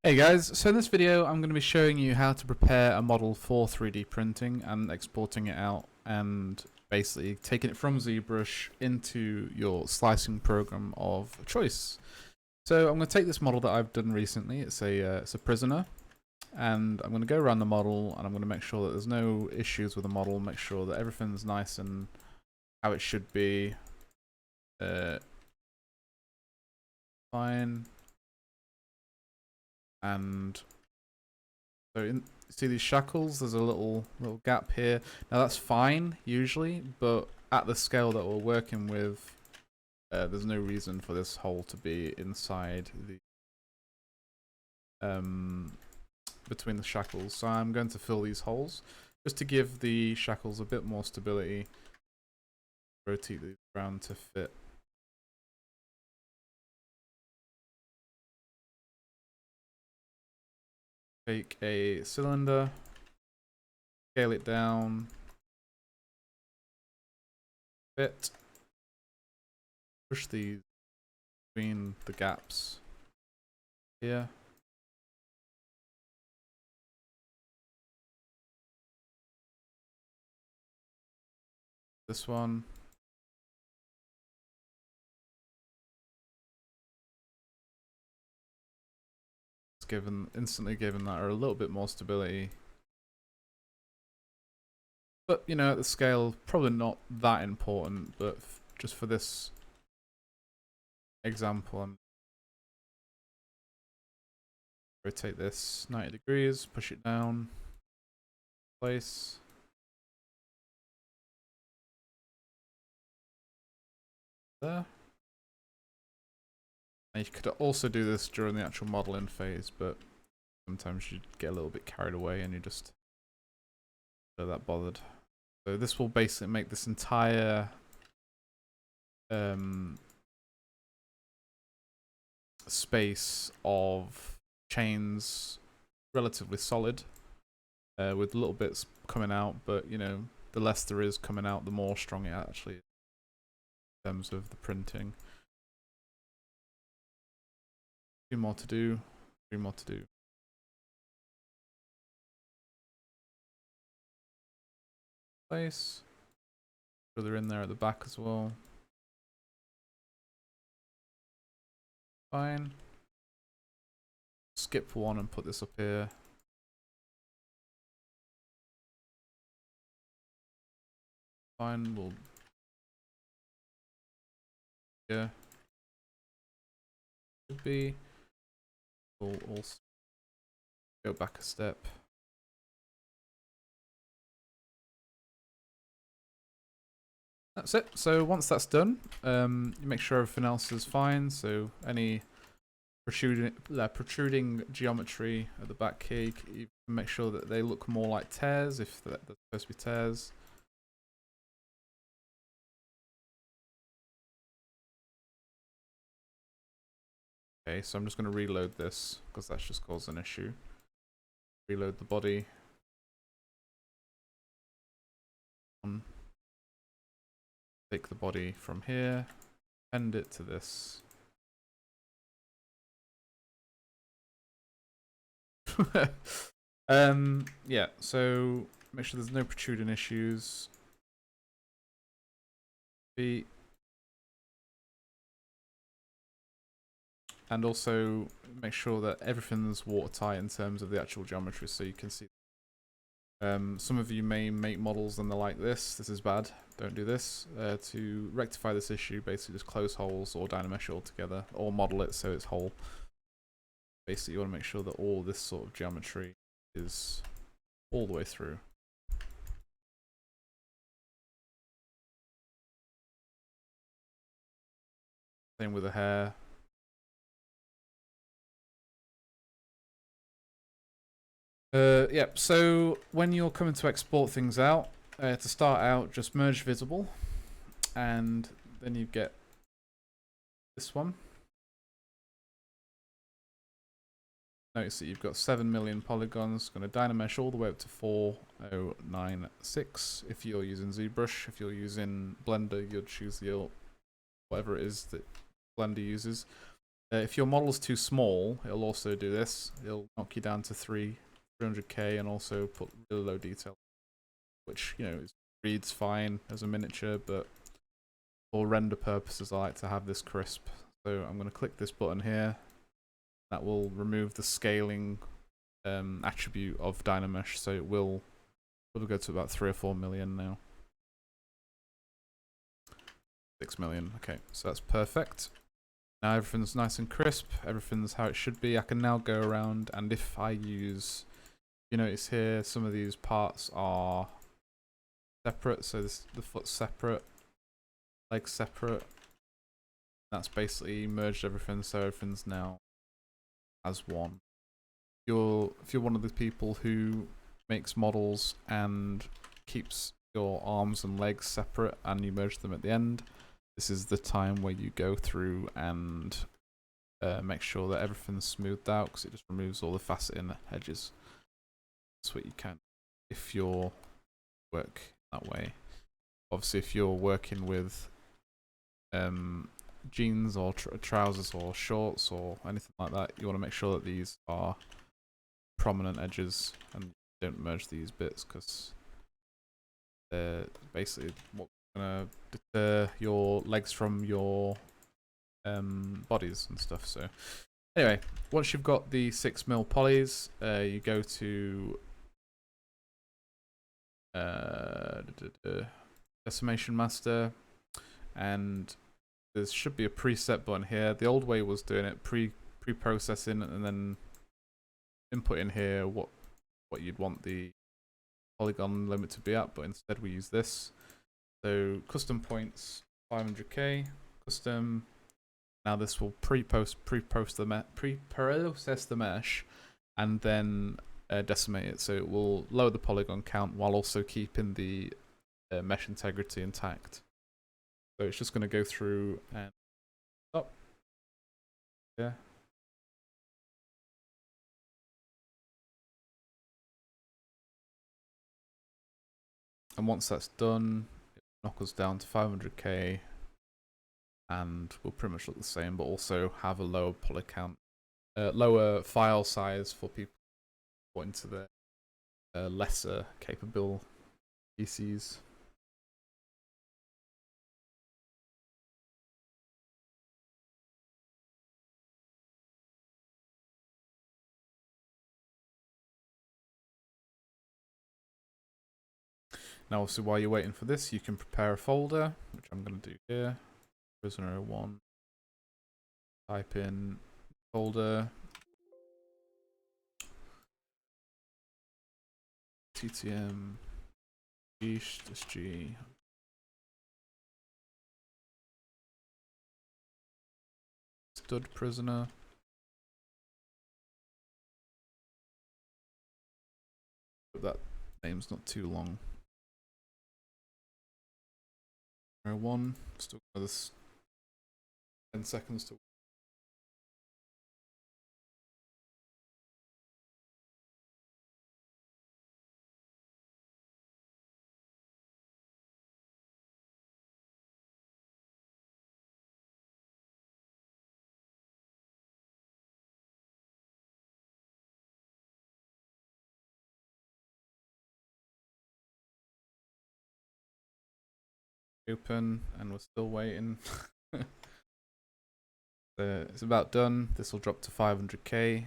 Hey guys, so in this video I'm going to be showing you how to prepare a model for 3D printing and exporting it out and basically taking it from Zbrush into your slicing program of choice. So I'm going to take this model that I've done recently, it's a prisoner, and I'm going to go around the model and I'm going to make sure that there's no issues with the model, make sure that everything's nice and how it should be. Fine. And so see these shackles, there's a little gap here. Now that's fine usually, but at the scale that we're working with, there's no reason for this hole to be inside the between the shackles. So I'm going to fill these holes just to give the shackles a bit more stability. Rotate these around to fit. Take a cylinder, scale it down, fit, push these between the gaps here. This one. It's instantly given that a little bit more stability. But, you know, at the scale, probably not that important, but just for this example, I'm rotate this 90 degrees, push it down, place. There. And you could also do this during the actual modeling phase, but sometimes you get a little bit carried away and you just not that bothered. So this will basically make this entire space of chains relatively solid, with little bits coming out, but you know, the less there is coming out, the more strong it actually is in terms of the printing. 2 more to do, 3 more to do. Place. So they're in there at the back as well. Fine. Skip one and put this up here. Fine, we'll should be. We'll also go back a step. That's it. So once that's done, you make sure everything else is fine. So any protruding geometry at the back here, you can make sure that they look more like tears if they're supposed to be tears. Okay, so I'm just going to reload this because that's just caused an issue. Reload the body. Take the body from here, append it to this. Yeah, so make sure there's no protruding issues. And also make sure that everything's watertight in terms of the actual geometry, so you can see. Some of you may make models and they're like this. This is bad. Don't do this. To rectify this issue, basically just close holes or dynamesh it all together, or model it so it's whole. Basically, you want to make sure that all this sort of geometry is all the way through. Same with the hair. Yep, so when you're coming to export things out, to start out, just merge visible, and then you get this one. Notice that you've got 7 million polygons, going to dynamesh all the way up to 4096 if you're using Zbrush. If you're using Blender, you'll choose the whatever it is that Blender uses. If your model's too small, it'll also do this. It'll knock you down to 300k and also put really low detail, which, you know, reads fine as a miniature, but for render purposes, I like to have this crisp. So I'm going to click this button here. That will remove the scaling attribute of Dynamesh, so it will go to about 3 or 4 million now. 6 million. Okay, so that's perfect. Now everything's nice and crisp. Everything's how it should be. I can now go around, and if I use, you notice here, some of these parts are separate. So the foot's separate, legs separate. That's basically merged everything, so everything's now as one. If you're one of the people who makes models and keeps your arms and legs separate and you merge them at the end, this is the time where you go through and make sure that everything's smoothed out, because it just removes all the facet in the edges. That's what you can if you're work that way. Obviously, if you're working with jeans or trousers or shorts or anything like that, you want to make sure that these are prominent edges and don't merge these bits, because they're basically what's gonna deter your legs from your bodies and stuff. So anyway, once you've got the 6mm polys, you go to Decimation Master, and there should be a preset button here. The old way was doing it pre-processing and then input in here what you'd want the polygon limit to be at, but instead we use this. So custom points 500k custom. Now this will pre-process the mesh and then decimate it, so it will lower the polygon count while also keeping the mesh integrity intact. So it's just going to go through and stop. Yeah. And once that's done, it will knock us down to 500k, and we'll pretty much look the same, but also have a lower poly count, lower file size for people who want into the lesser capable PCs. Now, obviously, while you're waiting for this, you can prepare a folder, which I'm going to do here. Prisoner 01. Type in folder. TTM. G. Stud prisoner. But that name's not too long. 1. Still got this 10 seconds to. Open, and we're still waiting. It's about done. This will drop to 500k.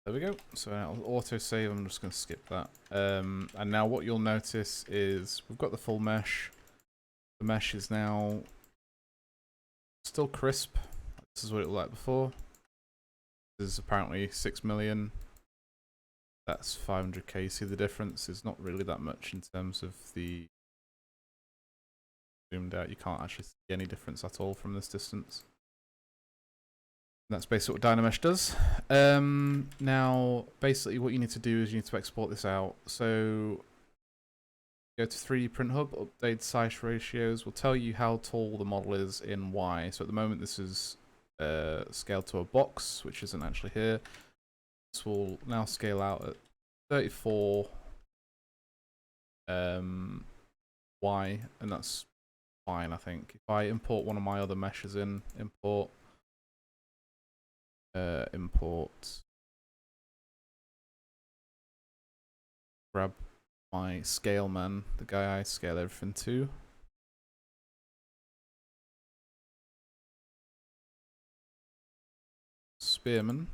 There we go. So now it'll auto save. I'm just going to skip that. And now what you'll notice is we've got the full mesh. The mesh is now still crisp. This is what it looked like before. This is apparently 6 million. That's 500k. You see the difference is not really that much in terms of the zoomed out. You can't actually see any difference at all from this distance. And that's basically what Dynamesh does. Now, basically what you need to do is you need to export this out. So go to 3D Print Hub, update size ratios. Will tell you how tall the model is in Y. So at the moment this is scale to a box, which isn't actually here. This will now scale out at 34 Y, and that's fine, I think. If I import one of my other meshes in, import grab my scale man, the guy I scale everything to. Spearman.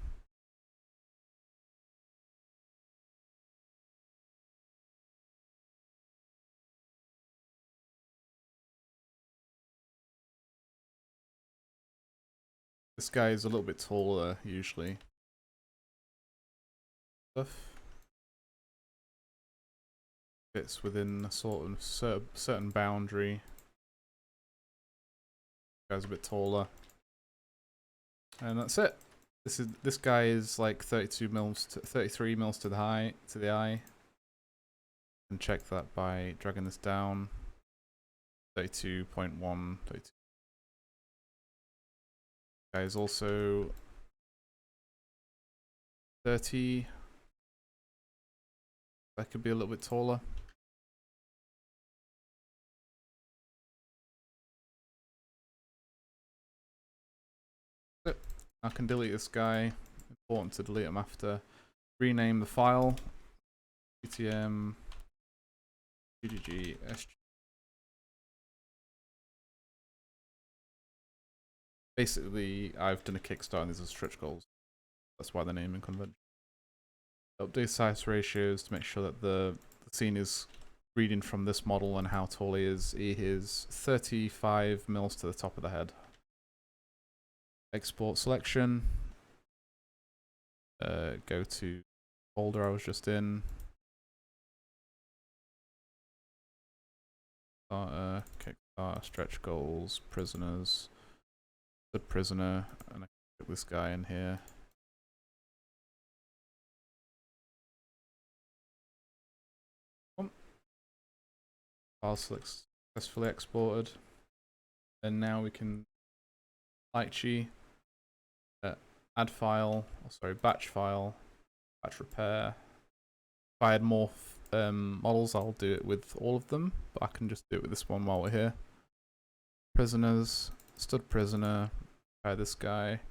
This guy is a little bit taller usually. Stuff fits within a sort of certain boundary. Guy's a bit taller, and that's it. This guy is like 32 mils to 33 mils to the eye. And check that by dragging this down. 32.1. 32. Guy is also 30. That could be a little bit taller. I can delete this guy. Important to delete him after. Rename the file. GTM GGG SG. Basically, I've done a Kickstarter and these are stretch goals. That's why the naming convention. Update size ratios to make sure that the scene is reading from this model and how tall he is. He is 35 mils to the top of the head. Export selection. Go to folder I was just in. Kickstarter, stretch goals, prisoners, the prisoner, and I can put this guy in here. File successfully exported, and now we can Lychee, add file, batch file, batch repair. If I had more models, I'll do it with all of them, but I can just do it with this one while we're here. Prisoners, stud prisoner, try this guy.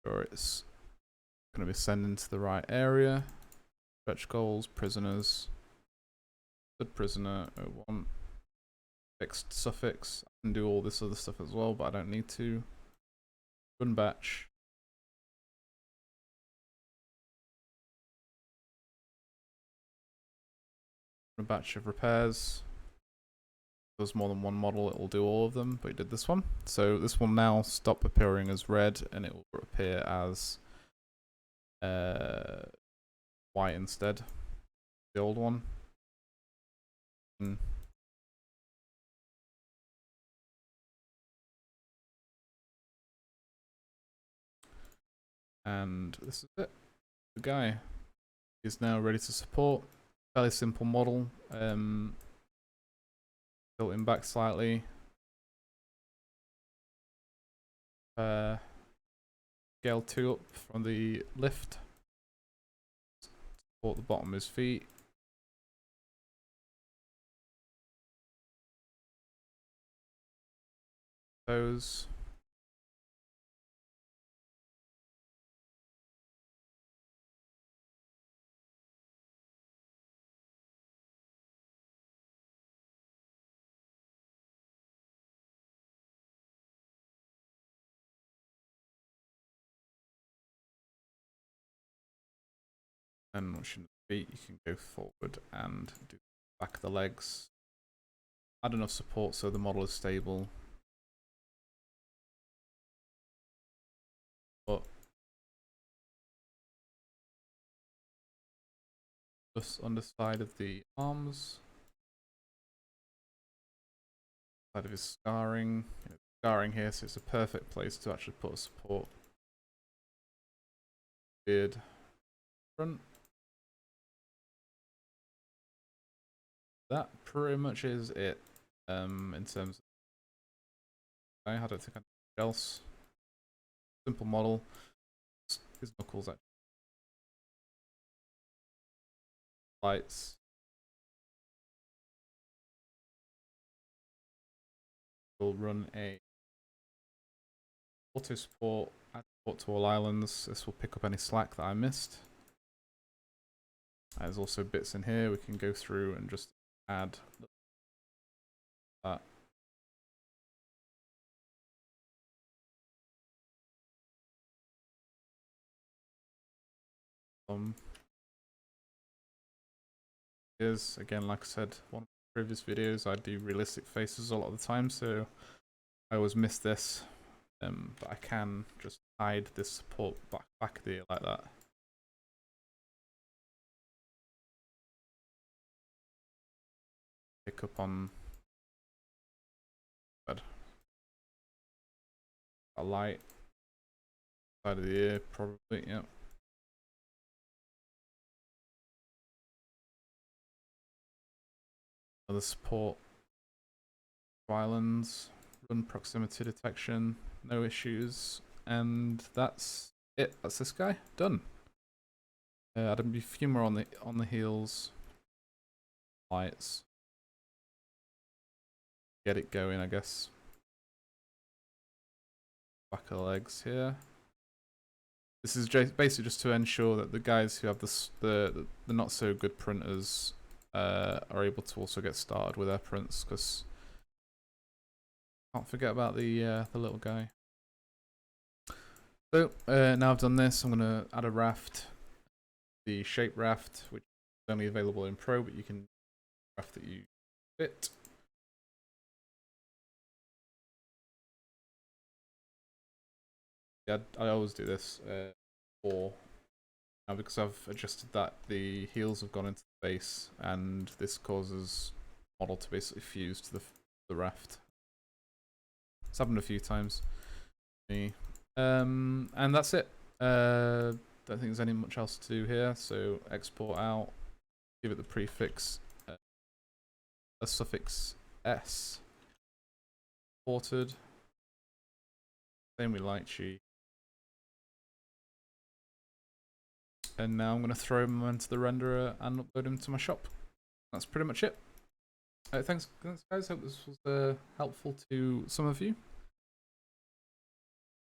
Sure, it's going to be sending to the right area. Stretch goals, prisoners, stud prisoner, 01. Fixed suffix. I can do all this other stuff as well, but I don't need to. Run batch. A batch of repairs. If there's more than one model, it will do all of them, but it did this one. So this will now stop appearing as red and it will appear as white instead. The old one. And this is it. The guy is now ready to support. Fairly simple model. Tilting back slightly. Scale 2 up from the lift. Support the bottom of his feet. Toes. And watching the feet, you can go forward and do back of the legs. Add enough support so the model is stable. But just on the side of the arms, side of his scarring. Scarring here, so it's a perfect place to actually put a support. Beard, front. That pretty much is it. In terms of, I don't think anything else. simple model. His knuckles actually. Lights. We'll run a auto support, add support to all islands. This will pick up any slack that I missed. There's also bits in here we can go through and just add that. Is again, like I said, one of the previous videos, I do realistic faces a lot of the time, so I always miss this. But I can just hide this support back of the ear like that. Pick up on a light side of the ear, probably. Yep. Other support islands, run proximity detection, no issues, and that's it. That's this guy done. Add a few more on the heels, lights, get it going, I guess. Back of the legs here. This is basically just to ensure that the guys who have the not so good printers are able to also get started with their prints, because can't forget about the little guy. So now I've done this, I'm gonna add a raft, the shape raft, which is only available in Pro, but you can raft that you fit. Yeah, I always do this for now because I've adjusted that the heels have gone into the base, and this causes the model to basically fuse to the raft. It's happened a few times. And that's it. Don't think there's any much else to do here. So export out, give it the prefix, a suffix s, ported. Same with Lychee. And now I'm going to throw them into the renderer and upload them to my shop. That's pretty much it. Thanks guys. Hope this was helpful to some of you.